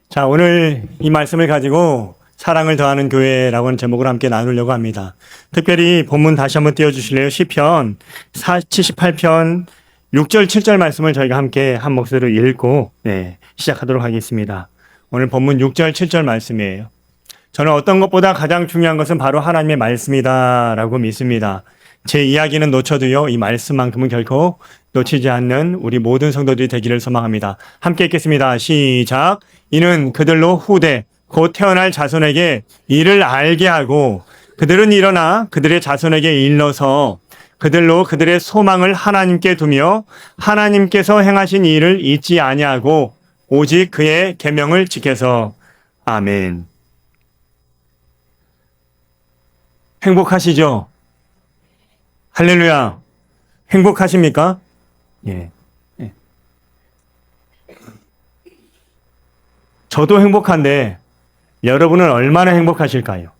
자, 오늘 이 말씀을 가지고 사랑을 더하는 교회라고 하는 제목을 함께 나누려고 합니다. 특별히 본문 다시 한번 띄워주실래요? 시편 78편 6절, 7절 말씀을 저희가 함께 한 목소리로 읽고 시작하도록 하겠습니다. 오늘 본문 6절, 7절 말씀이에요. 저는 어떤 것보다 가장 중요한 것은 바로 하나님의 말씀이다라고 믿습니다. 제 이야기는 놓쳐도요, 이 말씀만큼은 결코 놓치지 않는 우리 모든 성도들이 되기를 소망합니다. 함께 읽겠습니다. 시작. 이는 그들로 후대 곧 태어날 자손에게 이를 알게 하고 그들은 일어나 그들의 자손에게 일러서 그들로 그들의 소망을 하나님께 두며 하나님께서 행하신 일을 잊지 아니하고 오직 그의 계명을 지켜서. 아멘. 행복하시죠? 할렐루야. 행복하십니까? 예. 저도 행복한데 여러분은 얼마나 행복하실까요?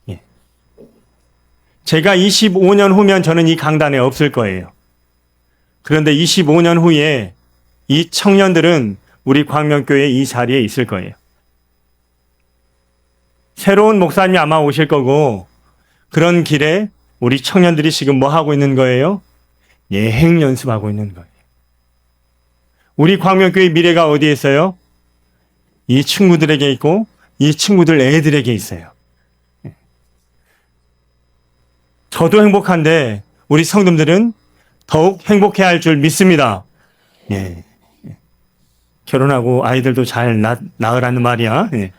예. 제가 25년 후면 저는 이 강단에 없을 거예요. 그런데 25년 후에 이 청년들은 우리 광명교회 이 자리에 있을 거예요. 새로운 목사님이 아마 오실 거고, 그런 길에 우리 청년들이 지금 뭐 하고 있는 거예요? 예행 연습하고 있는 거예요. 우리 광명교회 미래가 어디에 있어요? 이 친구들에게 있고 이 친구들 애들에게 있어요. 저도 행복한데 우리 성도들은 더욱 행복해야 할 줄 믿습니다. 예. 결혼하고 아이들도 잘 낳으라는 말이야. 예.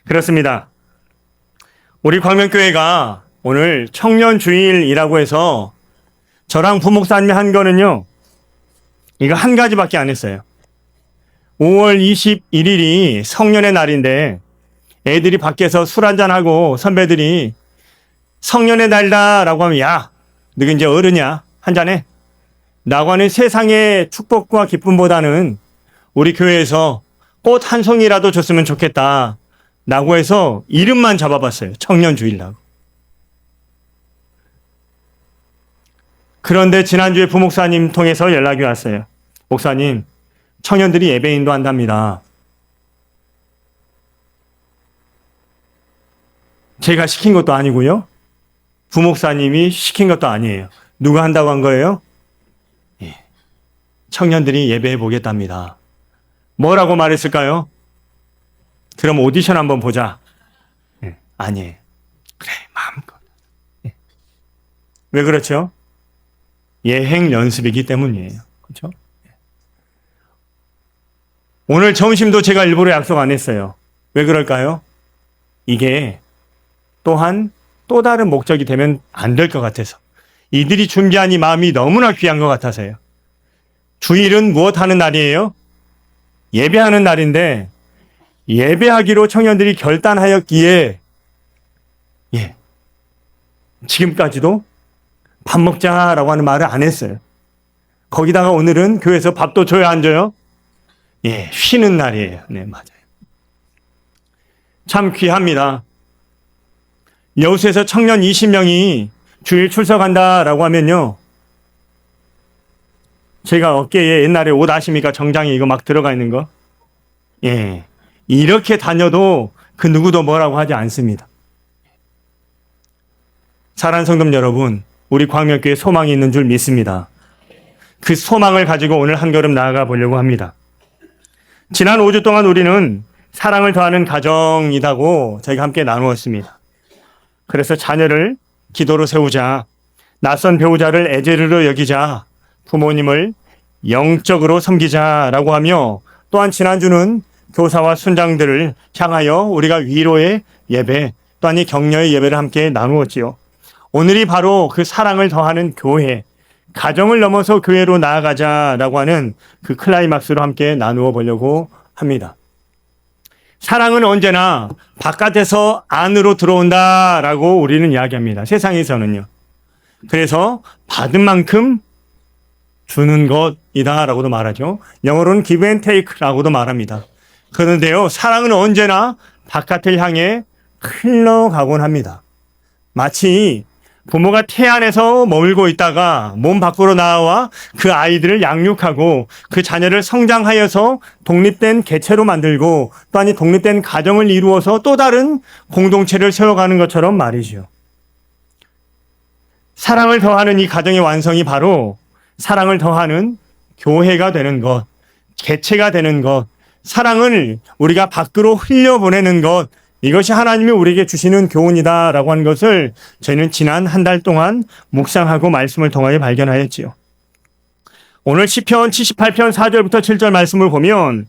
그렇습니다. 우리 광명교회가 오늘 청년 주일이라고 해서 저랑 부목사님이 한 거는요, 이거 한 가지밖에 안 했어요. 5월 21일이 성년의 날인데 애들이 밖에서 술 한잔하고 선배들이 성년의 날다라고 하면, 야, 너 이제 어른이야, 한잔해 라고 하는 세상의 축복과 기쁨보다는 우리 교회에서 꽃 한 송이라도 줬으면 좋겠다 라고 해서 이름만 잡아봤어요. 청년 주일라고. 그런데 지난주에 부목사님 통해서 연락이 왔어요. 목사님, 청년들이 예배 인도한답니다. 제가 시킨 것도 아니고요. 부목사님이 시킨 것도 아니에요. 누가 한다고 한 거예요? 예. 청년들이 예배해 보겠답니다. 뭐라고 말했을까요? 그럼 오디션 한번 보자. 예. 아니에요. 그래, 마음껏. 예. 왜 그렇죠? 예행 연습이기 때문이에요. 그렇죠? 오늘 점심도 제가 일부러 약속 안 했어요. 왜 그럴까요? 이게 또한 또 다른 목적이 되면 안 될 것 같아서. 이들이 준비한 이 마음이 너무나 귀한 것 같아서요. 주일은 무엇하는 날이에요? 예배하는 날인데 예배하기로 청년들이 결단하였기에 지금까지도 밥 먹자라고 하는 말을 안 했어요. 거기다가 오늘은 교회에서 밥도 줘야 안 줘요? 예, 쉬는 날이에요. 네, 맞아요. 참 귀합니다. 여수에서 청년 20명이 주일 출석한다라고 하면요, 제가 어깨에 옛날에 옷 아십니까? 정장에 이거 막 들어가 있는 거. 예, 이렇게 다녀도 그 누구도 뭐라고 하지 않습니다. 사랑하는 성도 여러분, 우리 광명교회에 소망이 있는 줄 믿습니다. 그 소망을 가지고 오늘 한 걸음 나아가 보려고 합니다. 지난 5주 동안 우리는 사랑을 더하는 가정이라고 저희가 함께 나누었습니다. 그래서 자녀를 기도로 세우자, 낯선 배우자를 애제르로 여기자, 부모님을 영적으로 섬기자라고 하며, 또한 지난주는 교사와 순장들을 향하여 우리가 위로의 예배, 또한 이 격려의 예배를 함께 나누었지요. 오늘이 바로 그 사랑을 더하는 교회, 가정을 넘어서 교회로 나아가자라고 하는 그 클라이막스로 함께 나누어 보려고 합니다. 사랑은 언제나 바깥에서 안으로 들어온다라고 우리는 이야기합니다. 세상에서는요. 그래서 받은 만큼 주는 것이다라고도 말하죠. 영어로는 give and take라고도 말합니다. 그런데요, 사랑은 언제나 바깥을 향해 흘러가곤 합니다. 마치 부모가 태 안에서 머물고 있다가 몸 밖으로 나와 그 아이들을 양육하고 그 자녀를 성장하여서 독립된 개체로 만들고 또한 독립된 가정을 이루어서 또 다른 공동체를 세워가는 것처럼 말이죠. 사랑을 더하는 이 가정의 완성이 바로 사랑을 더하는 교회가 되는 것, 개체가 되는 것, 사랑을 우리가 밖으로 흘려보내는 것, 이것이 하나님이 우리에게 주시는 교훈이다라고 하는 것을 저희는 지난 한 달 동안 묵상하고 말씀을 통하여 발견하였지요. 오늘 시편 78편 4절부터 7절 말씀을 보면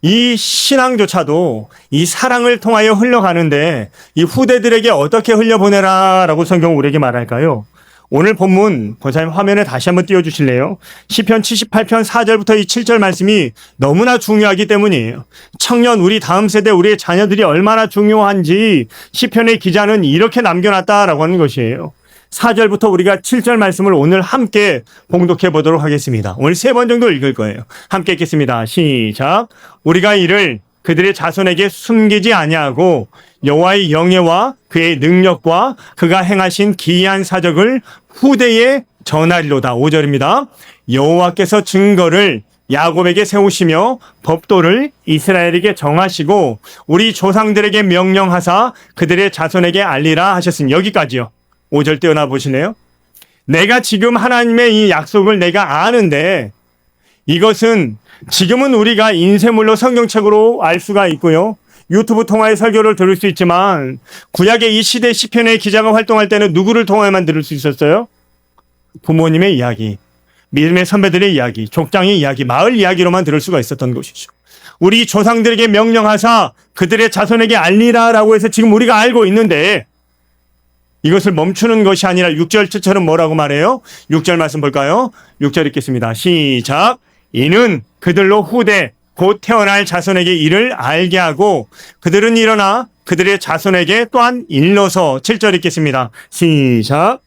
이 신앙조차도 이 사랑을 통하여 흘러가는데 이 후대들에게 어떻게 흘려보내라라고 성경은 우리에게 말할까요? 오늘 본문 권사님 화면에 다시 한번 띄워주실래요? 시편 78편 4절부터 이 7절 말씀이 너무나 중요하기 때문이에요. 청년, 우리 다음 세대, 우리의 자녀들이 얼마나 중요한지 시편의 기자는 이렇게 남겨놨다라고 하는 것이에요. 4절부터 우리가 7절 말씀을 오늘 함께 봉독해 보도록 하겠습니다. 오늘 3번 정도 읽을 거예요. 함께 읽겠습니다. 시작. 우리가 이를 그들의 자손에게 숨기지 아니하고 여호와의 영예와 그의 능력과 그가 행하신 기이한 사적을 후대에 전하리로다. 5절입니다. 여호와께서 증거를 야곱에게 세우시며 법도를 이스라엘에게 정하시고 우리 조상들에게 명령하사 그들의 자손에게 알리라 하셨으니 여기까지요. 5절 떼어나 보시네요. 내가 지금 하나님의 이 약속을 내가 아는데 이것은 지금은 우리가 인쇄물로 성경책으로 알 수가 있고요. 유튜브 통하여 설교를 들을 수 있지만 구약의 이 시대 시편의 기자가 활동할 때는 누구를 통하여만 들을 수 있었어요? 부모님의 이야기, 믿음의 선배들의 이야기, 족장의 이야기, 마을 이야기로만 들을 수가 있었던 것이죠. 우리 조상들에게 명령하사 그들의 자손에게 알리라라고 해서 지금 우리가 알고 있는데 이것을 멈추는 것이 아니라 6절 7절은 뭐라고 말해요? 6절 말씀 볼까요? 6절 읽겠습니다. 시작. 이는 그들로 후대 곧 태어날 자손에게 이를 알게 하고 그들은 일어나 그들의 자손에게 또한 일러서 7절 읽겠습니다. 시작.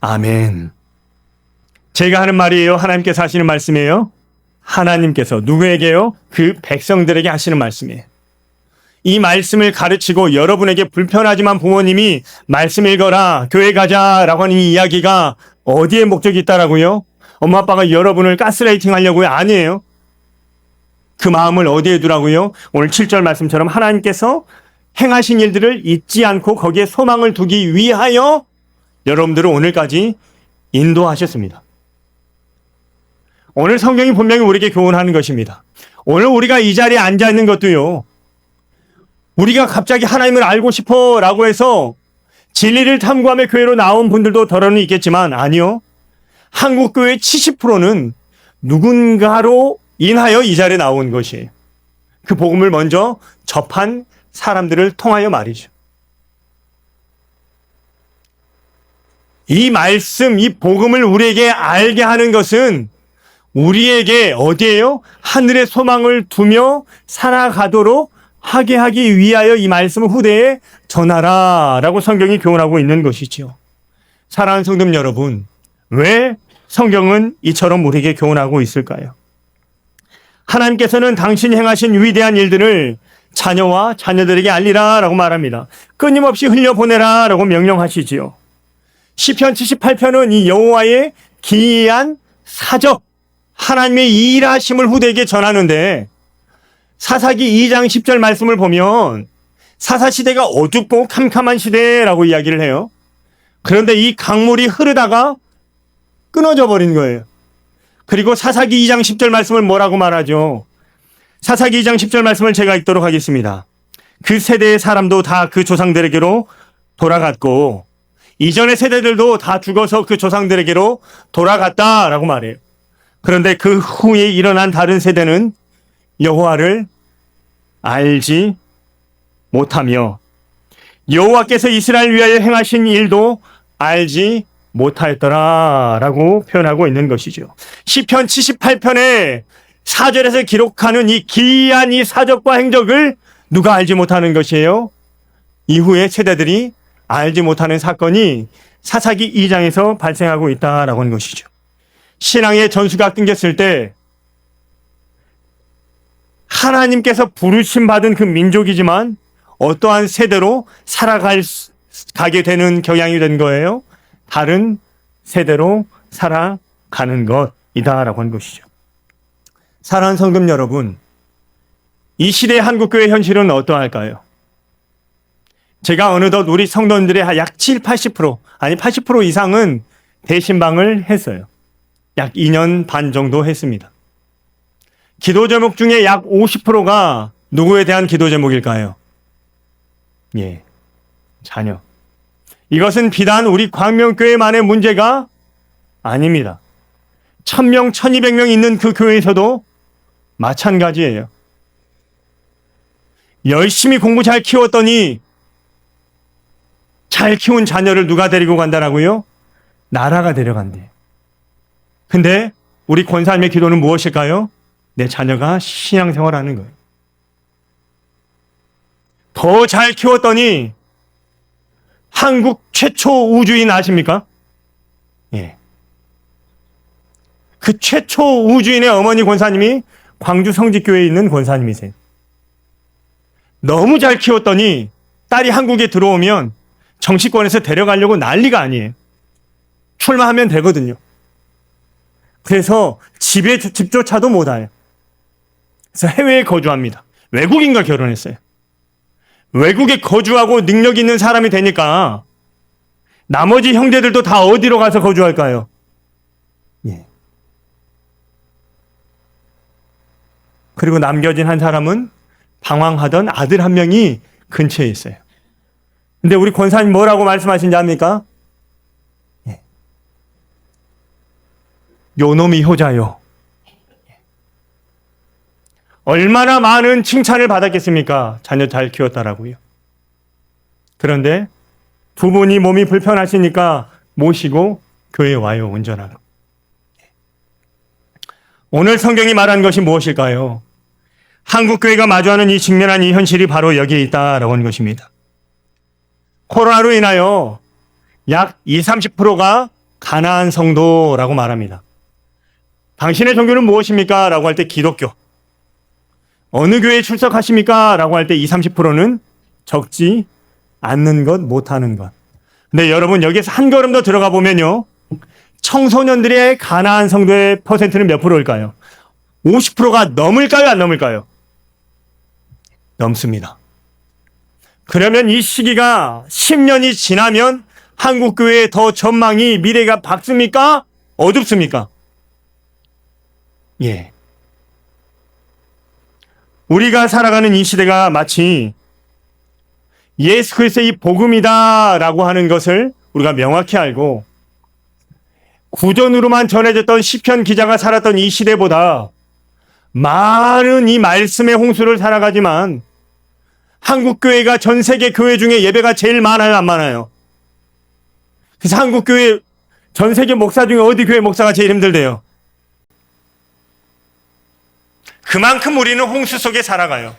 아멘. 제가 하는 말이에요? 하나님께서 하시는 말씀이에요? 하나님께서 누구에게요? 그 백성들에게 하시는 말씀이에요. 이 말씀을 가르치고 여러분에게 불편하지만 부모님이 말씀 읽어라, 교회 가자라고 하는 이 이야기가 어디에 목적이 있다라고요? 엄마 아빠가 여러분을 가스라이팅 하려고요? 아니에요. 그 마음을 어디에 두라고요? 오늘 7절 말씀처럼 하나님께서 행하신 일들을 잊지 않고 거기에 소망을 두기 위하여 여러분들을 오늘까지 인도하셨습니다. 오늘 성경이 분명히 우리에게 교훈하는 것입니다. 오늘 우리가 이 자리에 앉아 있는 것도요. 우리가 갑자기 하나님을 알고 싶어 라고 해서 진리를 탐구하며 교회로 나온 분들도 더러는 있겠지만 아니요. 한국교회의 70%는 누군가로 인하여 이 자리에 나온 것이에요. 그 복음을 먼저 접한 사람들을 통하여 말이죠. 이 말씀, 이 복음을 우리에게 알게 하는 것은 우리에게 어디에요? 하늘의 소망을 두며 살아가도록 하게 하기 위하여 이 말씀을 후대에 전하라 라고 성경이 교훈하고 있는 것이죠. 사랑하는 성도 여러분, 왜 성경은 이처럼 우리에게 교훈하고 있을까요? 하나님께서는 당신이 행하신 위대한 일들을 자녀와 자녀들에게 알리라 라고 말합니다. 끊임없이 흘려보내라 라고 명령하시지요. 시편 78편은 이 여호와의 기이한 사적, 하나님의 일하심을 후대에게 전하는데 사사기 2장 10절 말씀을 보면 사사시대가 어둡고 캄캄한 시대라고 이야기를 해요. 그런데 이 강물이 흐르다가 끊어져 버린 거예요. 그리고 사사기 2장 10절 말씀을 뭐라고 말하죠? 사사기 2장 10절 말씀을 제가 읽도록 하겠습니다. 그 세대의 사람도 다 그 조상들에게로 돌아갔고 이전의 세대들도 다 죽어서 그 조상들에게로 돌아갔다라고 말해요. 그런데 그 후에 일어난 다른 세대는 여호와를 알지 못하며 여호와께서 이스라엘 위하여 행하신 일도 알지 못하였더라라고 표현하고 있는 것이죠. 시편 78편의 4절에서 기록하는 이 기이한 이 사적과 행적을 누가 알지 못하는 것이에요? 이후의 세대들이 알지 못하는 사건이 사사기 2장에서 발생하고 있다라고 하는 것이죠. 신앙의 전수가 끊겼을 때 하나님께서 부르심 받은 그 민족이지만 어떠한 세대로 살아가게 되는 경향이 된 거예요? 다른 세대로 살아가는 것이다라고 하는 것이죠. 사랑하는 성도 여러분, 이 시대의 한국교회 현실은 어떠할까요? 제가 어느덧 우리 성도님들의 약 80% 아니 80% 이상은 대신방을 했어요. 약 2년 반 정도 했습니다. 기도 제목 중에 약 50%가 누구에 대한 기도 제목일까요? 예, 자녀. 이것은 비단 우리 광명교회만의 문제가 아닙니다. 1000명, 1200명 있는 그 교회에서도 마찬가지예요. 열심히 공부 잘 키웠더니 잘 키운 자녀를 누가 데리고 간다라고요? 나라가 데려간대. 근데 우리 권사님의 기도는 무엇일까요? 내 자녀가 신앙생활하는 거예요. 더 잘 키웠더니 한국 최초 우주인 아십니까? 예. 그 최초 우주인의 어머니 권사님이 광주 성직교회에 있는 권사님이세요. 너무 잘 키웠더니 딸이 한국에 들어오면 정치권에서 데려가려고 난리가 아니에요. 출마하면 되거든요. 그래서 집조차도 못 와요. 그래서 해외에 거주합니다. 외국인과 결혼했어요. 외국에 거주하고 능력 있는 사람이 되니까 나머지 형제들도 다 어디로 가서 거주할까요? 예. 그리고 남겨진 한 사람은 방황하던 아들 한 명이 근처에 있어요. 근데 우리 권사님 뭐라고 말씀하신지 압니까? 예. 요 놈이 효자요. 얼마나 많은 칭찬을 받았겠습니까? 자녀 잘 키웠다라고요. 그런데 부모님 몸이 불편하시니까 모시고 교회에 와요, 운전하러. 오늘 성경이 말한 것이 무엇일까요? 한국교회가 마주하는 이 직면한 이 현실이 바로 여기에 있다라고 하는 것입니다. 코로나로 인하여 약 20, 30%가 가난한 성도라고 말합니다. 당신의 종교는 무엇입니까? 라고 할 때 기독교. 어느 교회에 출석하십니까? 라고 할 때 20, 30%는 적지 않는 것, 못하는 것. 근데 여러분 여기에서 한 걸음 더 들어가 보면요. 청소년들의 가난한 성도의 퍼센트는 몇 프로일까요? 50%가 넘을까요? 안 넘을까요? 넘습니다. 그러면 이 시기가 10년이 지나면 한국교회의 더 전망이 미래가 밝습니까? 어둡습니까? 예. 우리가 살아가는 이 시대가 마치 예수 그리스도의 이 복음이다라고 하는 것을 우리가 명확히 알고 구전으로만 전해졌던 시편 기자가 살았던 이 시대보다 많은 이 말씀의 홍수를 살아가지만 한국교회가 전 세계 교회 중에 예배가 제일 많아요, 안 많아요? 그래서 한국교회 전 세계 목사 중에 어디 교회 목사가 제일 힘들대요? 그만큼 우리는 홍수 속에 살아가요.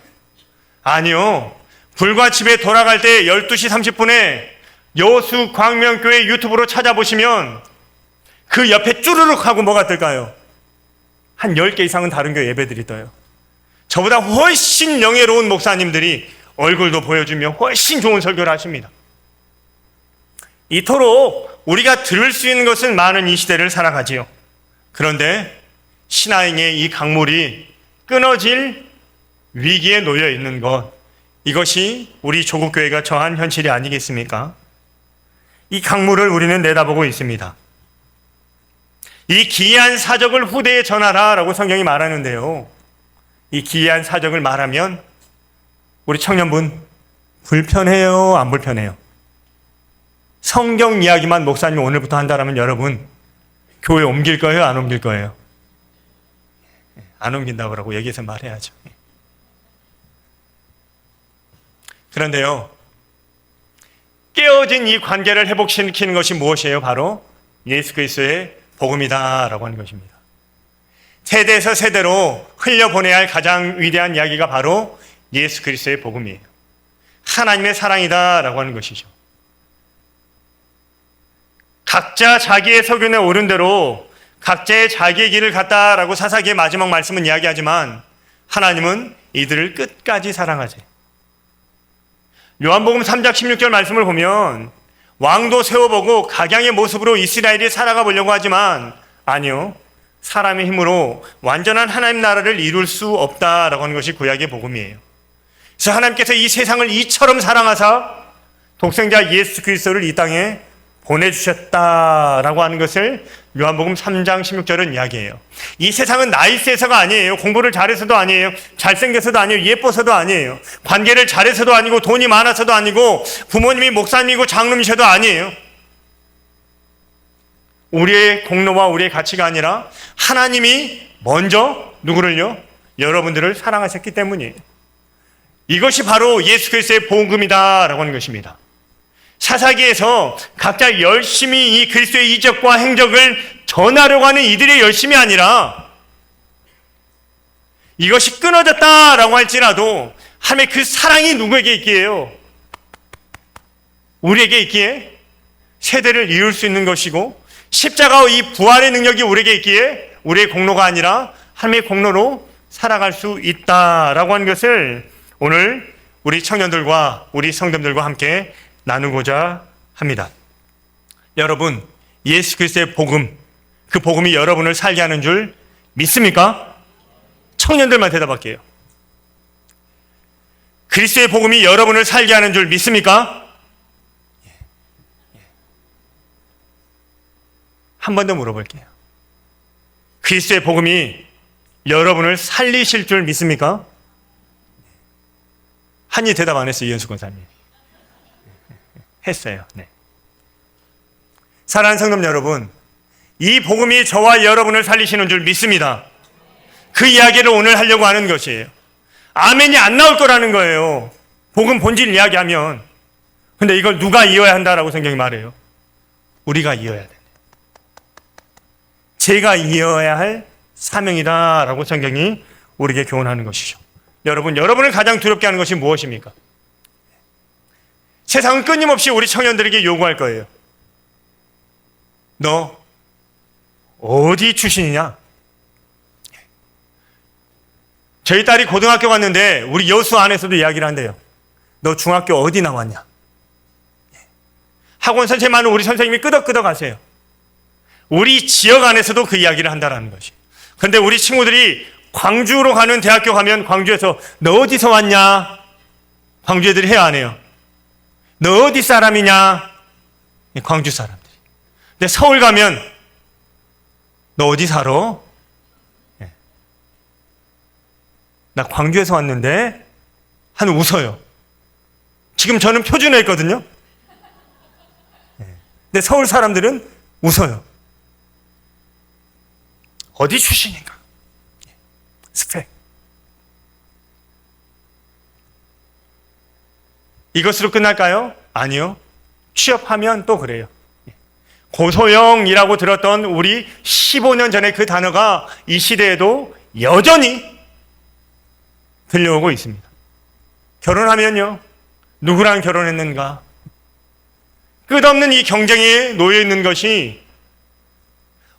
아니요. 불과 집에 돌아갈 때 12시 30분에 여수 광명교회 유튜브로 찾아보시면 그 옆에 쭈르륵 하고 뭐가 뜰까요? 한 10개 이상은 다른 교회 예배들이 떠요. 저보다 훨씬 명예로운 목사님들이 얼굴도 보여주며 훨씬 좋은 설교를 하십니다. 이토록 우리가 들을 수 있는 것은 많은 이 시대를 살아가지요. 그런데 신앙의 이 강물이 끊어질 위기에 놓여 있는 것, 이것이 우리 조국교회가 처한 현실이 아니겠습니까? 이 강물을 우리는 내다보고 있습니다. 이 기이한 사적을 후대에 전하라 라고 성경이 말하는데요. 이 기이한 사적을 말하면 우리 청년분 불편해요? 안 불편해요? 성경 이야기만 목사님 오늘부터 한다라면 여러분 교회 옮길 거예요? 안 옮길 거예요? 안 옮긴다고 라고 여기서 말해야죠. 그런데요, 깨어진 이 관계를 회복시키는 것이 무엇이에요? 바로 예수 그리스도의 복음이다라고 하는 것입니다. 세대에서 세대로 흘려보내야 할 가장 위대한 이야기가 바로 예수 그리스도의 복음이에요. 하나님의 사랑이다라고 하는 것이죠. 각자 자기의 소견에 오른 대로 각자의 자기의 길을 갔다라고 사사기의 마지막 말씀은 이야기하지만 하나님은 이들을 끝까지 사랑하세요. 요한복음 3장 16절 말씀을 보면 왕도 세워보고 각양의 모습으로 이스라엘이 살아가 보려고 하지만 아니요, 사람의 힘으로 완전한 하나님 나라를 이룰 수 없다라고 하는 것이 구약의 복음이에요. 그래서 하나님께서 이 세상을 이처럼 사랑하사 독생자 예수 그리스도를 이 땅에 보내주셨다라고 하는 것을 요한복음 3장 16절은 이야기해요. 이 세상은 나이스해서가 아니에요. 공부를 잘해서도 아니에요. 잘생겨서도 아니에요. 예뻐서도 아니에요. 관계를 잘해서도 아니고 돈이 많아서도 아니고 부모님이 목사님이고 장로님이셔도 아니에요. 우리의 공로와 우리의 가치가 아니라 하나님이 먼저 누구를요? 여러분들을 사랑하셨기 때문이에요. 이것이 바로 예수 그리스도의 복음이다라고 하는 것입니다. 사사기에서 각자 열심히 이 그리스도의 이적과 행적을 전하려고 하는 이들의 열심이 아니라 이것이 끊어졌다라고 할지라도 하나님의 그 사랑이 누구에게 있기에요? 우리에게 있기에 세대를 이을 수 있는 것이고 십자가의 이 부활의 능력이 우리에게 있기에 우리의 공로가 아니라 하나님의 공로로 살아갈 수 있다라고 하는 것을 오늘 우리 청년들과 우리 성도들과 함께 나누고자 합니다. 여러분, 예수 그리스도의 복음, 그 복음이 여러분을 살게 하는 줄 믿습니까? 청년들만 대답할게요. 그리스도의 복음이 여러분을 살게 하는 줄 믿습니까? 한 번 더 물어볼게요. 그리스도의 복음이 여러분을 살리실 줄 믿습니까? 한이 대답 안 했어요, 이현수 권사님. 했어요. 네. 사랑하는 성도 여러분, 이 복음이 저와 여러분을 살리시는 줄 믿습니다. 그 이야기를 오늘 하려고 하는 것이에요. 아멘이 안 나올 거라는 거예요. 복음 본질 이야기하면. 근데 이걸 누가 이어야 한다라고 성경이 말해요? 우리가 이어야 돼. 제가 이어야 할 사명이다라고 성경이 우리에게 교훈하는 것이죠. 여러분을 가장 두렵게 하는 것이 무엇입니까? 세상은 끊임없이 우리 청년들에게 요구할 거예요. 너 어디 출신이냐? 저희 딸이 고등학교 갔는데 우리 여수 안에서도 이야기를 한대요. 너 중학교 어디 나왔냐? 학원 선생님하는 우리 선생님이 끄덕끄덕 하세요. 우리 지역 안에서도 그 이야기를 한다는 것이. 그런데 우리 친구들이 광주로 가는 대학교 가면 광주에서 너 어디서 왔냐? 광주 애들이 해야 안 해요. 너 어디 사람이냐? 광주 사람들이. 근데 서울 가면 너 어디 살아? 나 광주에서 왔는데 하는 웃어요. 지금 저는 표준어 했거든요. 근데 서울 사람들은 웃어요. 어디 출신인가? 스펙. 이것으로 끝날까요? 아니요. 취업하면 또 그래요. 고소영이라고 들었던 우리 15년 전에 그 단어가 이 시대에도 여전히 들려오고 있습니다. 결혼하면요. 누구랑 결혼했는가? 끝없는 이 경쟁에 놓여 있는 것이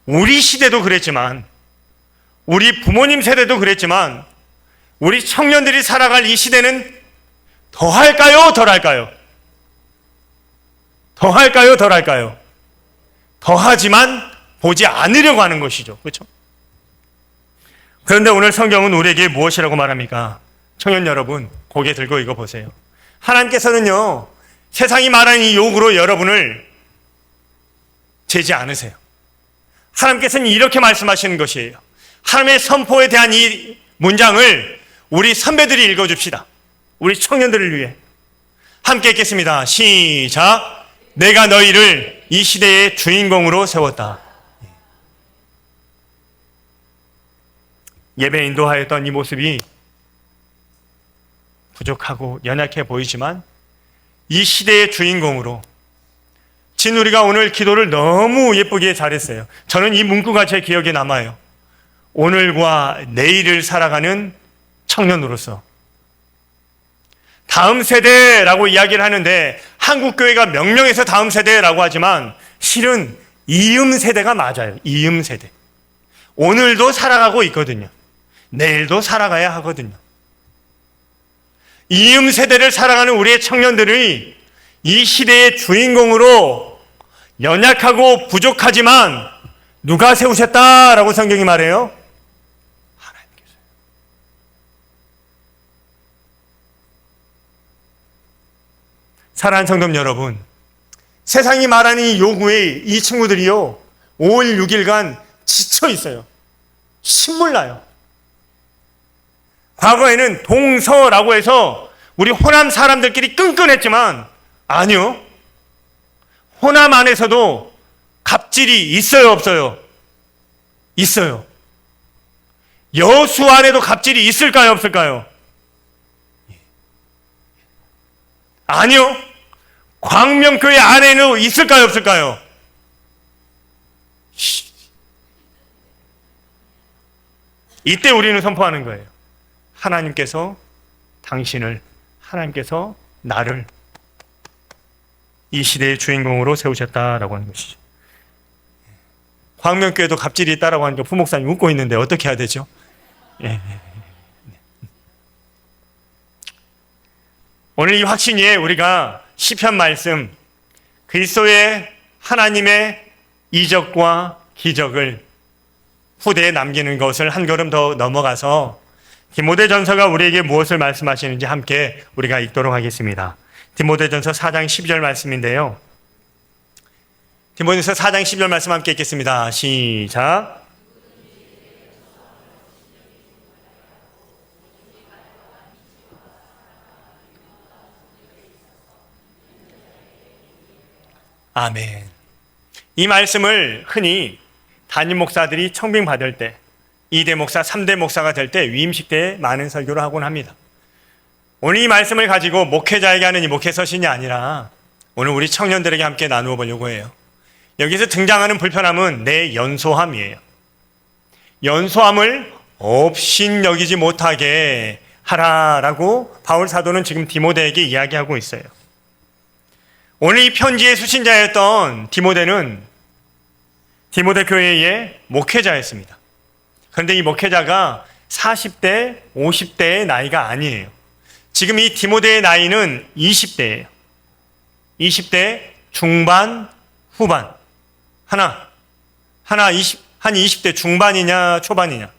우리 시대도 그랬지만 우리 부모님 세대도 그랬지만 우리 청년들이 살아갈 이 시대는 더 할까요? 덜 할까요? 더 할까요? 덜 할까요? 더 하지만 보지 않으려고 하는 것이죠. 그렇죠? 그런데 오늘 성경은 우리에게 무엇이라고 말합니까? 청년 여러분, 고개 들고 이거 보세요. 하나님께서는요, 세상이 말하는 이 욕으로 여러분을 재지 않으세요. 하나님께서는 이렇게 말씀하시는 것이에요. 하나님의 선포에 대한 이 문장을 우리 선배들이 읽어줍시다. 우리 청년들을 위해. 함께 읽겠습니다. 시작. 내가 너희를 이 시대의 주인공으로 세웠다. 예배 인도하였던 이 모습이 부족하고 연약해 보이지만 이 시대의 주인공으로 진우리가 오늘 기도를 너무 예쁘게 잘했어요. 저는 이 문구가 제 기억에 남아요. 오늘과 내일을 살아가는 청년으로서 다음 세대라고 이야기를 하는데 한국교회가 명명해서 다음 세대라고 하지만 실은 이음 세대가 맞아요. 이음 세대. 오늘도 살아가고 있거든요. 내일도 살아가야 하거든요. 이음 세대를 살아가는 우리의 청년들이 이 시대의 주인공으로 연약하고 부족하지만 누가 세우셨다라고 성경이 말해요? 하나님께서요. 사랑하는 성도 여러분, 세상이 말하는 이 요구에 이 친구들이요 5일 6일간 지쳐 있어요. 신물나요. 과거에는 동서라고 해서 우리 호남 사람들끼리 끈끈했지만 아니요. 호남 안에서도 갑질이 있어요, 없어요? 있어요. 여수 안에도 갑질이 있을까요, 없을까요? 아니요. 광명교회 안에는 있을까요, 없을까요? 이때 우리는 선포하는 거예요. 하나님께서 당신을, 하나님께서 나를 이 시대의 주인공으로 세우셨다라고 하는 것이죠. 광명교회도 갑질이 있다라고 하니까 부목사님 웃고 있는데 어떻게 해야 되죠? 오늘 이 확신위에 우리가 시편 말씀, 그리스도의 하나님의 이적과 기적을 후대에 남기는 것을 한 걸음 더 넘어가서 디모데전서가 우리에게 무엇을 말씀하시는지 함께 우리가 읽도록 하겠습니다. 디모데전서 4장 12절 말씀인데요. 디모데전서 4장 12절 말씀 함께 읽겠습니다. 시작. 아멘. 이 말씀을 흔히 담임 목사들이 청빙 받을 때 2대 목사, 3대 목사가 될 때 위임식 때에 많은 설교를 하곤 합니다. 오늘 이 말씀을 가지고 목회자에게 하는 이 목회 서신이 아니라 오늘 우리 청년들에게 함께 나누어 보려고 해요. 여기서 등장하는 불편함은 내 연소함이에요. 연소함을 업신여기지 못하게 하라라고 바울 사도는 지금 디모데에게 이야기하고 있어요. 오늘 이 편지의 수신자였던 디모데는 디모데 교회의 목회자였습니다. 그런데 이 목회자가 40대, 50대의 나이가 아니에요. 지금 이 디모데의 나이는 20대예요. 20대 중반, 후반. 한 20대 중반이냐, 초반이냐?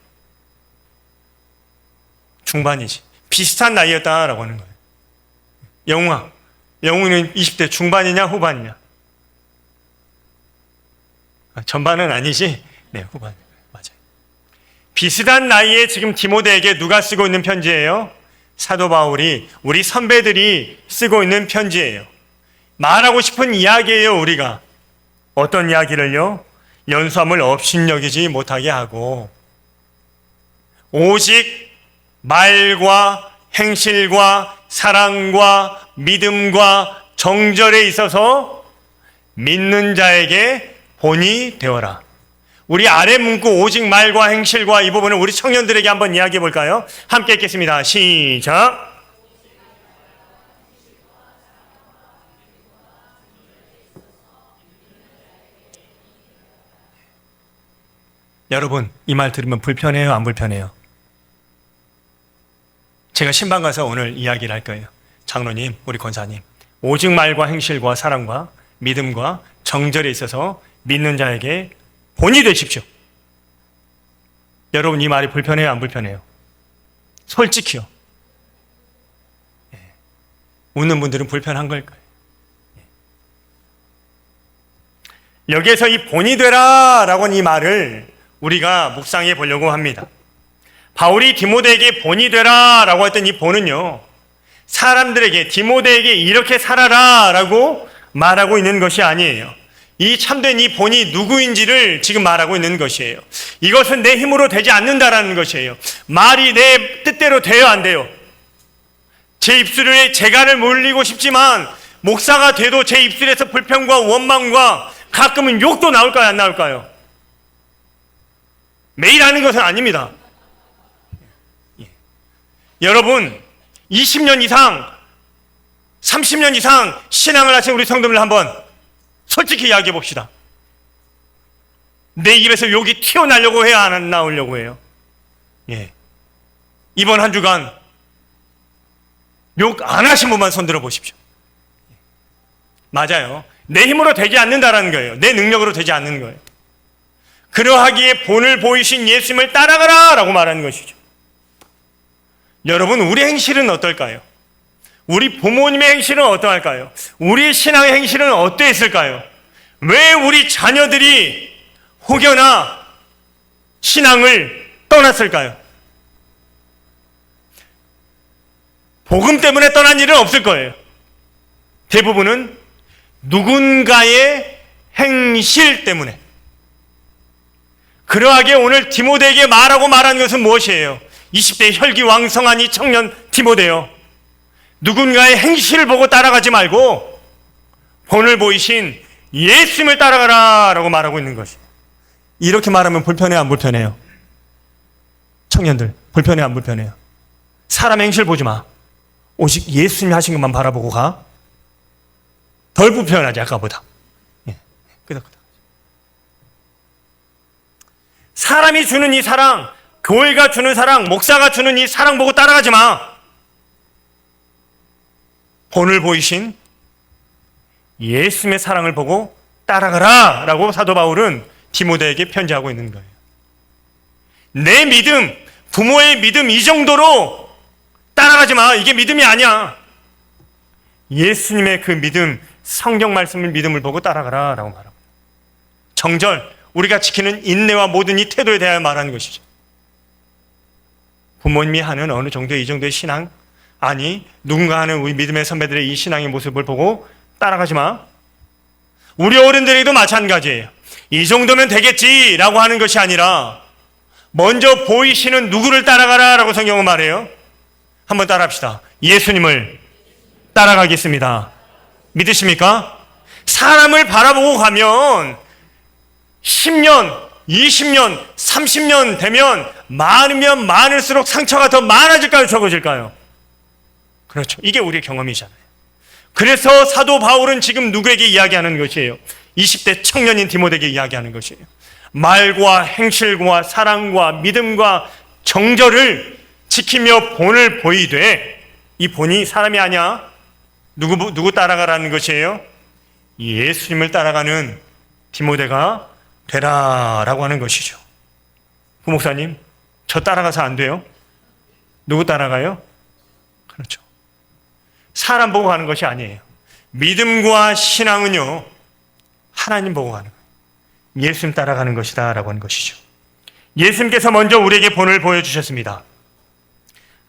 중반이지. 비슷한 나이였다라고 하는 거예요. 영웅은 20대 중반이냐, 후반이냐? 전반은 아니지? 네, 후반. 맞아요. 비슷한 나이에 지금 디모데에게 누가 쓰고 있는 편지예요? 사도 바울이, 우리 선배들이 쓰고 있는 편지예요. 말하고 싶은 이야기예요, 우리가. 어떤 이야기를요? 연소함을 업신여기지 못하게 하고 오직 말과 행실과 사랑과 믿음과 정절에 있어서 믿는 자에게 본이 되어라. 우리 아래 문구 오직 말과 행실과 이 부분을 우리 청년들에게 한번 이야기해 볼까요? 함께 읽겠습니다. 시작. 여러분, 이 말 들으면 불편해요, 안 불편해요? 제가 신방 가서 오늘 이야기를 할 거예요. 장로님, 우리 권사님, 오직 말과 행실과 사랑과 믿음과 정절에 있어서 믿는 자에게 본이 되십시오. 여러분, 이 말이 불편해요, 안 불편해요? 솔직히요. 웃는 분들은 불편한 걸 거예요. 여기에서 이 본이 되라 라고 하는 이 말을 우리가 묵상해 보려고 합니다. 바울이 디모데에게 본이 되라 라고 했던 이 본은요, 사람들에게, 디모데에게 이렇게 살아라 라고 말하고 있는 것이 아니에요. 이 참된 이 본이 누구인지를 지금 말하고 있는 것이에요. 이것은 내 힘으로 되지 않는다라는 것이에요. 말이 내 뜻대로 돼요, 안 돼요? 제 입술에 재갈을 물리고 싶지만 목사가 돼도 제 입술에서 불평과 원망과 가끔은 욕도 나올까요, 안 나올까요? 매일 하는 것은 아닙니다. 여러분, 20년 이상, 30년 이상 신앙을 하신 우리 성도들 한번 솔직히 이야기해 봅시다. 내 입에서 욕이 튀어나오려고 해야 안 나오려고 해요? 예. 이번 한 주간 욕 안 하신 분만 손들어 보십시오. 맞아요. 내 힘으로 되지 않는다라는 거예요. 내 능력으로 되지 않는 거예요. 그러하기에 본을 보이신 예수님을 따라가라 라고 말하는 것이죠. 여러분, 우리 행실은 어떨까요? 우리 부모님의 행실은 어떠할까요? 우리의 신앙의 행실은 어떠했을까요? 왜 우리 자녀들이 혹여나 신앙을 떠났을까요? 복음 때문에 떠난 일은 없을 거예요. 대부분은 누군가의 행실 때문에. 그러하게 오늘 디모데에게 말한 것은 무엇이에요? 20대 혈기왕성한 이 청년 디모데요, 누군가의 행실을 보고 따라가지 말고 본을 보이신 예수님을 따라가라 라고 말하고 있는 것이에요. 이렇게 말하면 불편해요, 안 불편해요? 청년들, 불편해요, 안 불편해요? 사람 행실 보지 마. 오직 예수님이 하신 것만 바라보고 가. 덜 불편하지, 아까보다. 예, 끄덕끄덕. 사람이 주는 이 사랑, 교회가 주는 사랑, 목사가 주는 이 사랑 보고 따라가지 마. 본을 보이신 예수님의 사랑을 보고 따라가라 라고 사도 바울은 디모데에게 편지하고 있는 거예요. 내 믿음, 부모의 믿음 이 정도로 따라가지 마. 이게 믿음이 아니야. 예수님의 그 믿음, 성경 말씀을 믿음을 보고 따라가라 라고 말합니다. 정절, 우리가 지키는 인내와 모든 이 태도에 대하여 말하는 것이죠. 부모님이 하는 어느 정도의 이 정도의 신앙, 아니 누군가 하는 우리 믿음의 선배들의 이 신앙의 모습을 보고 따라가지 마. 우리 어른들에게도 마찬가지예요. 이 정도면 되겠지라고 하는 것이 아니라 먼저 보이시는 누구를 따라가라 라고 성경은 말해요. 한번 따라합시다. 예수님을 따라가겠습니다. 믿으십니까? 사람을 바라보고 가면 10년, 20년, 30년 되면 많으면 많을수록 상처가 더 많아질까요? 적어질까요? 그렇죠. 이게 우리의 경험이잖아요. 그래서 사도 바울은 지금 누구에게 이야기하는 것이에요? 20대 청년인 디모데에게 이야기하는 것이에요. 말과 행실과 사랑과 믿음과 정절을 지키며 본을 보이되, 이 본이 사람이 아니야. 누구 따라가라는 것이에요? 예수님을 따라가는 디모데가 되라라고 하는 것이죠. 부목사님, 저 따라가서 안 돼요? 누구 따라가요? 그렇죠. 사람 보고 가는 것이 아니에요. 믿음과 신앙은요, 하나님 보고 가는 거예요. 예수님 따라가는 것이다 라고 하는 것이죠. 예수님께서 먼저 우리에게 본을 보여주셨습니다.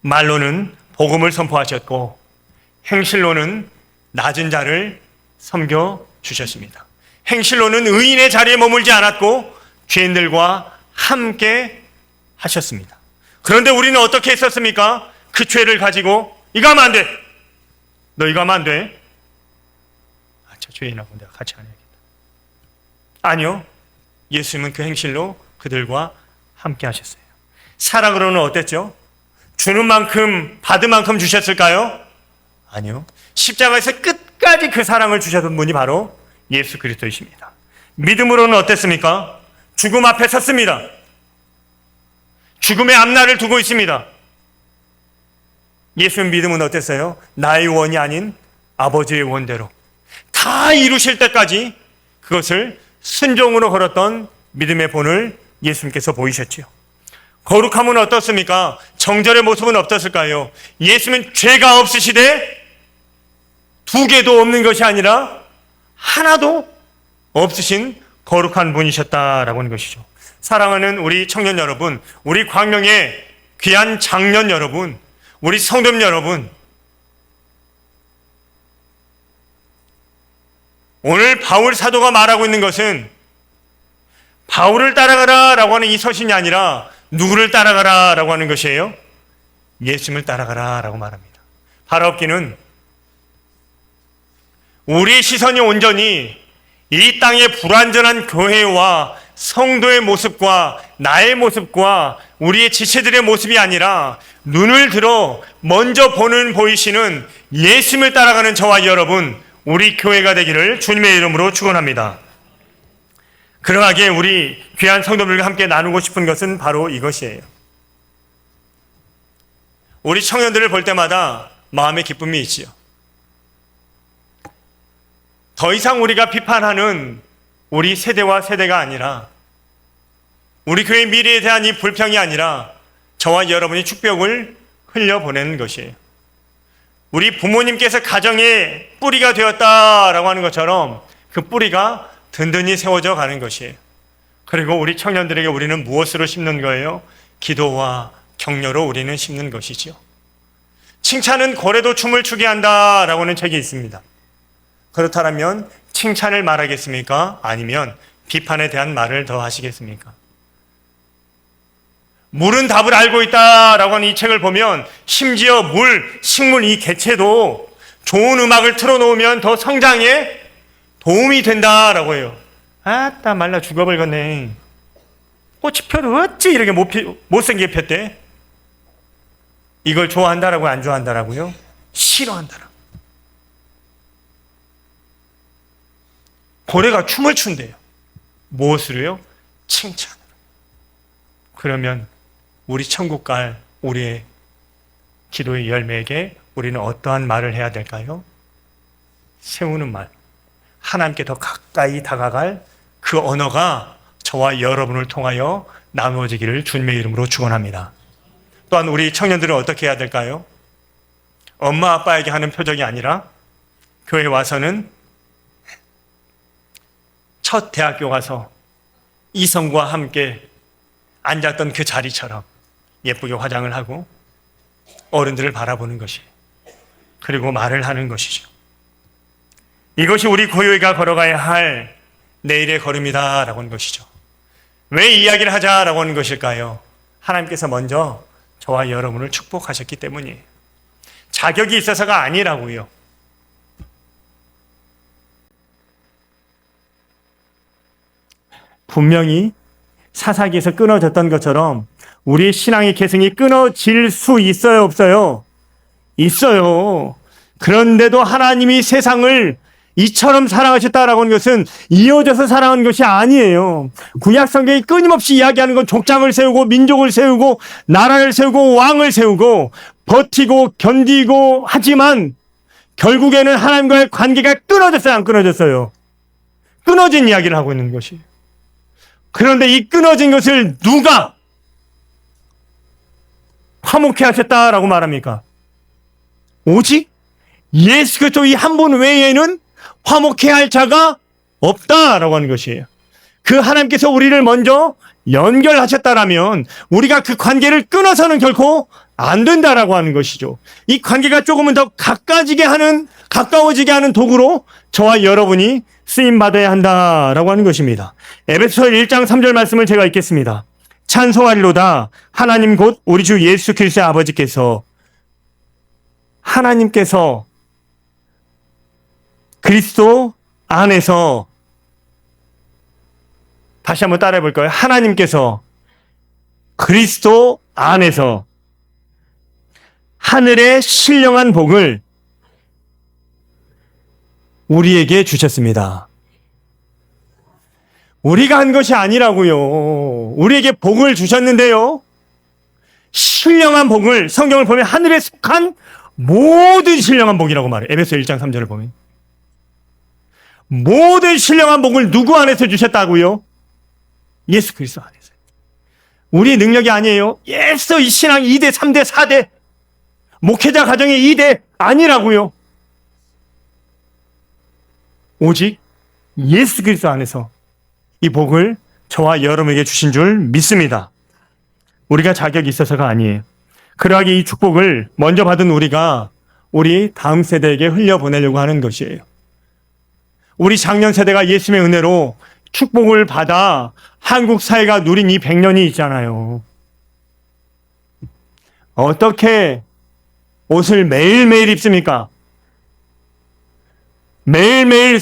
말로는 복음을 선포하셨고 행실로는 낮은 자를 섬겨주셨습니다. 행실로는 의인의 자리에 머물지 않았고 죄인들과 함께 하셨습니다. 그런데 우리는 어떻게 했었습니까? 그 죄를 가지고 이거 하면 안 돼. 너 이거 하면 안 돼. 저 죄인하고 내가 같이 안 해야겠다. 아니요. 예수님은 그 행실로 그들과 함께 하셨어요. 사랑으로는 어땠죠? 주는 만큼 받은 만큼 주셨을까요? 아니요. 십자가에서 끝까지 그 사랑을 주셨던 분이 바로 예수 그리스도이십니다. 믿음으로는 어땠습니까? 죽음 앞에 섰습니다. 죽음의 앞날을 두고 있습니다. 예수의 믿음은 어땠어요? 나의 원이 아닌 아버지의 원대로 다 이루실 때까지 그것을 순종으로 걸었던 믿음의 본을 예수님께서 보이셨지요. 거룩함은 어떻습니까? 정절의 모습은 어떻을까요? 예수님은 죄가 없으시되 두 개도 없는 것이 아니라 하나도 없으신 거룩한 분이셨다라고 하는 것이죠. 사랑하는 우리 청년 여러분, 우리 광명의 귀한 장년 여러분, 우리 성도님 여러분, 오늘 바울 사도가 말하고 있는 것은 바울을 따라가라 라고 하는 이 서신이 아니라 누구를 따라가라 라고 하는 것이에요? 예수님을 따라가라 라고 말합니다. 바라옵기는 우리의 시선이 온전히 이 땅의 불완전한 교회와 성도의 모습과 나의 모습과 우리의 지체들의 모습이 아니라 눈을 들어 먼저 보이시는 예수님을 따라가는 저와 여러분, 우리 교회가 되기를 주님의 이름으로 축원합니다. 그러하게 우리 귀한 성도들과 함께 나누고 싶은 것은 바로 이것이에요. 우리 청년들을 볼 때마다 마음의 기쁨이 있지요. 더 이상 우리가 비판하는 우리 세대와 세대가 아니라 우리 교회 미래에 대한 이 불평이 아니라 저와 여러분이 축복을 흘려보내는 것이에요. 우리 부모님께서 가정의 뿌리가 되었다라고 하는 것처럼 그 뿌리가 든든히 세워져 가는 것이에요. 그리고 우리 청년들에게 우리는 무엇으로 심는 거예요? 기도와 격려로 우리는 심는 것이지요. 칭찬은 고래도 춤을 추게 한다라고 하는 책이 있습니다. 그렇다면 칭찬을 말하겠습니까? 아니면 비판에 대한 말을 더 하시겠습니까? 물은 답을 알고 있다라고 하는 이 책을 보면 심지어 물, 식물 이 개체도 좋은 음악을 틀어놓으면 더 성장에 도움이 된다라고 해요. 아따 말라 죽어버렸네. 꽃이 펴도 어찌 이렇게 못생기게 폈대? 이걸 좋아한다라고 안 좋아한다라고요? 싫어한다라고. 고래가 춤을 춘대요. 무엇으로요? 칭찬으로. 그러면 우리 천국 갈 우리의 기도의 열매에게 우리는 어떠한 말을 해야 될까요? 세우는 말. 하나님께 더 가까이 다가갈 그 언어가 저와 여러분을 통하여 나누어지기를 주님의 이름으로 축원합니다. 또한 우리 청년들은 어떻게 해야 될까요? 엄마 아빠에게 하는 표정이 아니라 교회에 와서는 첫 대학교 가서 이성과 함께 앉았던 그 자리처럼 예쁘게 화장을 하고 어른들을 바라보는 것이, 그리고 말을 하는 것이죠. 이것이 우리 교회가 걸어가야 할 내일의 걸음이다라고 하는 것이죠. 왜 이야기를 하자라고 하는 것일까요? 하나님께서 먼저 저와 여러분을 축복하셨기 때문이에요. 자격이 있어서가 아니라고요. 분명히 사사기에서 끊어졌던 것처럼 우리의 신앙의 계승이 끊어질 수 있어요, 없어요? 있어요. 그런데도 하나님이 세상을 이처럼 사랑하셨다라고 하는 것은 이어져서 사랑하는 것이 아니에요. 구약 성경이 끊임없이 이야기하는 건 족장을 세우고 민족을 세우고 나라를 세우고 왕을 세우고 버티고 견디고 하지만 결국에는 하나님과의 관계가 끊어졌어요, 안 끊어졌어요? 끊어진 이야기를 하고 있는 것이에요. 그런데 이 끊어진 것을 누가 화목케 하셨다라고 말합니까? 오직 예수 그리스도 이 한 분 외에는 화목케 할 자가 없다라고 하는 것이에요. 그 하나님께서 우리를 먼저 연결하셨다라면 우리가 그 관계를 끊어서는 결코 안 된다라고 하는 것이죠. 이 관계가 조금은 더 가까워지게 하는 도구로 저와 여러분이 쓰임받아야 한다라고 하는 것입니다. 에베소서 1장 3절 말씀을 제가 읽겠습니다. 찬송하리로다 하나님 곧 우리 주 예수 그리스도의 아버지께서, 하나님께서 그리스도 안에서, 다시 한번 따라해 볼까요? 하나님께서 그리스도 안에서 하늘의 신령한 복을 우리에게 주셨습니다. 우리가 한 것이 아니라고요. 우리에게 복을 주셨는데요. 신령한 복을, 성경을 보면 하늘에 속한 모든 신령한 복이라고 말해요. 에베소 1장 3절을 보면. 모든 신령한 복을 누구 안에서 주셨다고요? 예수 그리스도 안에서. 우리의 능력이 아니에요. 예수 이 신앙 2대, 3대, 4대, 목회자 가정의 2대 아니라고요. 오직 예수 그리스도 안에서 이 복을 저와 여러분에게 주신 줄 믿습니다. 우리가 자격이 있어서가 아니에요. 그러하기 이 축복을 먼저 받은 우리가 우리 다음 세대에게 흘려보내려고 하는 것이에요. 우리 작년 세대가 예수님의 은혜로 축복을 받아 한국 사회가 누린 이 100년이 있잖아요. 어떻게 옷을 매일매일 입습니까? 매일매일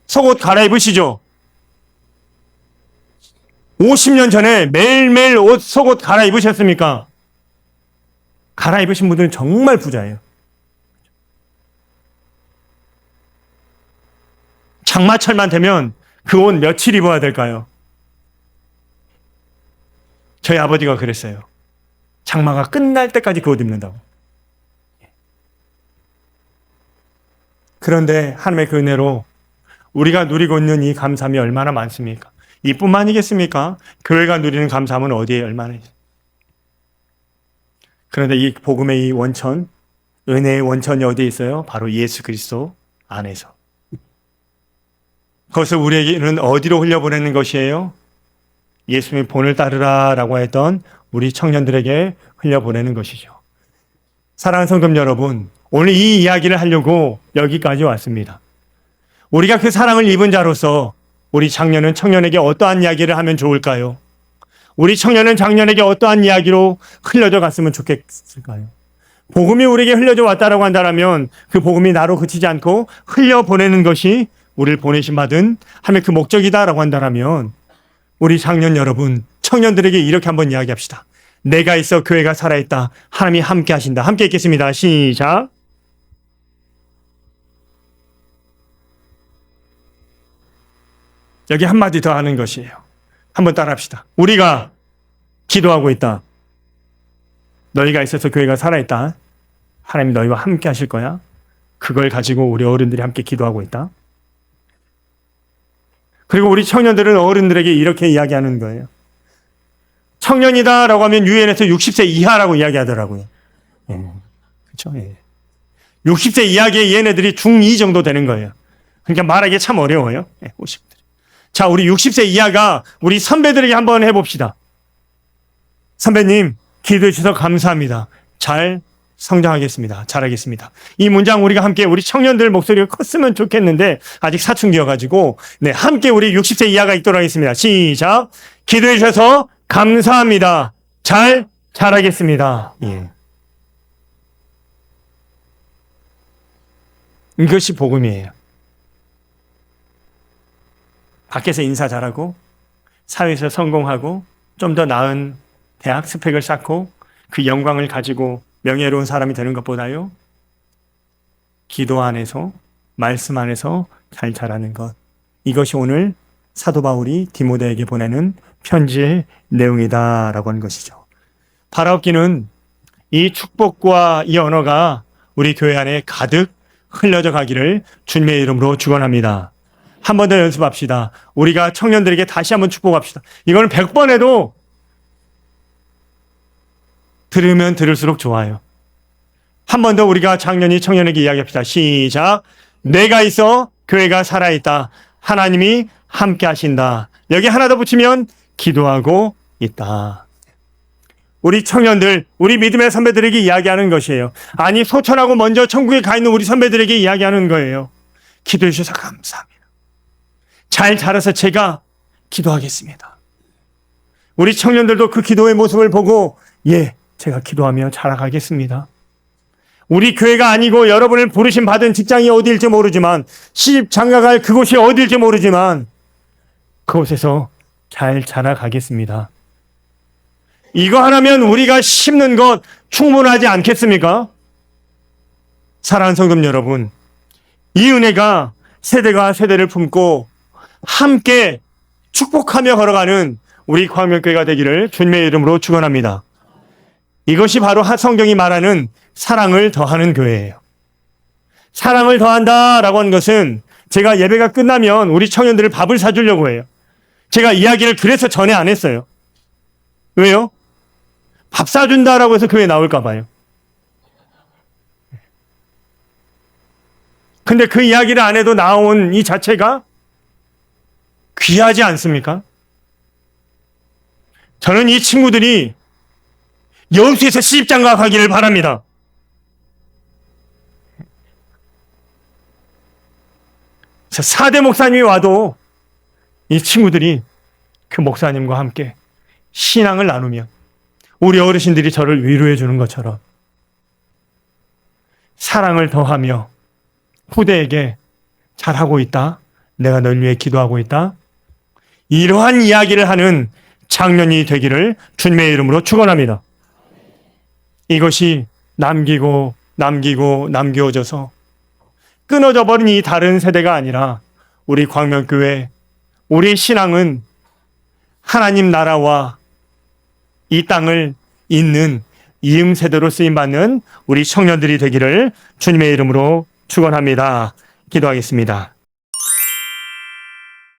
속옷 갈아입으시죠? 50년 전에 매일매일 속옷 갈아입으셨습니까? 갈아입으신 분들은 정말 부자예요. 장마철만 되면 그 옷 며칠 입어야 될까요? 저희 아버지가 그랬어요. 장마가 끝날 때까지 그 옷 입는다고. 그런데 하나님의 그 은혜로 우리가 누리고 있는 이 감사함이 얼마나 많습니까? 이뿐만이겠습니까? 교회가 누리는 감사함은 어디에 얼마나 있습니까? 그런데 이 복음의 이 원천, 은혜의 원천이 어디에 있어요? 바로 예수 그리스도 안에서. 그것을 우리에게는 어디로 흘려보내는 것이에요? 예수님의 본을 따르라 라고 했던 우리 청년들에게 흘려보내는 것이죠. 사랑하는 성도 여러분, 오늘 이 이야기를 하려고 여기까지 왔습니다. 우리가 그 사랑을 입은 자로서 우리 장년은 청년에게 어떠한 이야기를 하면 좋을까요? 우리 청년은 장년에게 어떠한 이야기로 흘려져 갔으면 좋겠을까요? 복음이 우리에게 흘려져 왔다라고 한다면 그 복음이 나로 그치지 않고 흘려보내는 것이 우리를 보내신 받은 하나님의 그 목적이다라고 한다면 우리 장년 여러분, 청년들에게 이렇게 한번 이야기합시다. 내가 있어 교회가 살아있다. 하나님이 함께 하신다. 함께 읽겠습니다. 시작. 여기 한마디 더 하는 것이에요. 한번 따라합시다. 우리가 기도하고 있다. 너희가 있어서 교회가 살아있다. 하나님 너희와 함께 하실 거야. 그걸 가지고 우리 어른들이 함께 기도하고 있다. 그리고 우리 청년들은 어른들에게 이렇게 이야기하는 거예요. 청년이다라고 하면 유엔에서 60세 이하라고 이야기하더라고요. 그렇죠? 60세 이하의 얘네들이 중2 정도 되는 거예요. 그러니까 말하기 참 어려워요. 50들. 자, 우리 60세 이하가 우리 선배들에게 한번 해봅시다. 선배님, 기도해 주셔서 감사합니다. 잘 성장하겠습니다. 잘하겠습니다. 이 문장 우리가 함께 우리 청년들 목소리가 컸으면 좋겠는데 아직 사춘기여가지고 함께 우리 60세 이하가 있도록 하겠습니다. 시작. 기도해 주셔서 감사합니다. 잘하겠습니다. 예. 이것이 복음이에요. 밖에서 인사 잘하고 사회에서 성공하고 좀 더 나은 대학 스펙을 쌓고 그 영광을 가지고 명예로운 사람이 되는 것보다요, 기도 안에서 말씀 안에서 잘 자라는 것, 이것이 오늘 사도 바울이 디모데에게 보내는 편지의 내용이다라고 하는 것이죠. 바라옵기는 이 축복과 이 언어가 우리 교회 안에 가득 흘려져 가기를 주님의 이름으로 축원합니다. 한 번 더 연습합시다. 우리가 청년들에게 다시 한번 축복합시다. 이거는 100번 해도 들으면 들을수록 좋아요. 한 번 더 우리가 장년이 청년에게 이야기합시다. 시작. 내가 있어 교회가 살아있다. 하나님이 함께 하신다. 여기 하나 더 붙이면 기도하고 있다. 우리 청년들, 우리 믿음의 선배들에게 이야기하는 것이에요. 아니, 소천하고 먼저 천국에 가 있는 우리 선배들에게 이야기하는 거예요. 기도해 주셔서 감사합니다. 잘 자라서 제가 기도하겠습니다. 우리 청년들도 그 기도의 모습을 보고 제가 기도하며 자라가겠습니다. 우리 교회가 아니고 여러분을 부르심 받은 직장이 어디일지 모르지만 시집 장가갈 그곳이 어디일지 모르지만 그곳에서 잘 자라가겠습니다. 이거 하나면 우리가 심는 것 충분하지 않겠습니까? 사랑하는 성도 여러분, 이 은혜가 세대가 세대를 품고 함께 축복하며 걸어가는 우리 광명교회가 되기를 주님의 이름으로 축원합니다. 이것이 바로 성경이 말하는 사랑을 더하는 교회예요. 사랑을 더한다라고 하는 것은 제가 예배가 끝나면 우리 청년들을 밥을 사주려고 해요. 제가 이야기를 그래서 전에 안 했어요. 왜요? 밥 사준다라고 해서 교회에 나올까 봐요. 근데 그 이야기를 안 해도 나온 이 자체가 귀하지 않습니까? 저는 이 친구들이 여수에서 시집장가 가기를 바랍니다. 그래서 4대 목사님이 와도 이 친구들이 그 목사님과 함께 신앙을 나누며 우리 어르신들이 저를 위로해 주는 것처럼 사랑을 더하며 후대에게 잘하고 있다. 내가 널 위해 기도하고 있다. 이러한 이야기를 하는 장년이 되기를 주님의 이름으로 축원합니다. 이것이 남겨져서 끊어져 버린 이 다른 세대가 아니라 우리 광명교회, 우리 신앙은 하나님 나라와 이 땅을 잇는 이응세대로 쓰임받는 우리 청년들이 되기를 주님의 이름으로 축원합니다. 기도하겠습니다.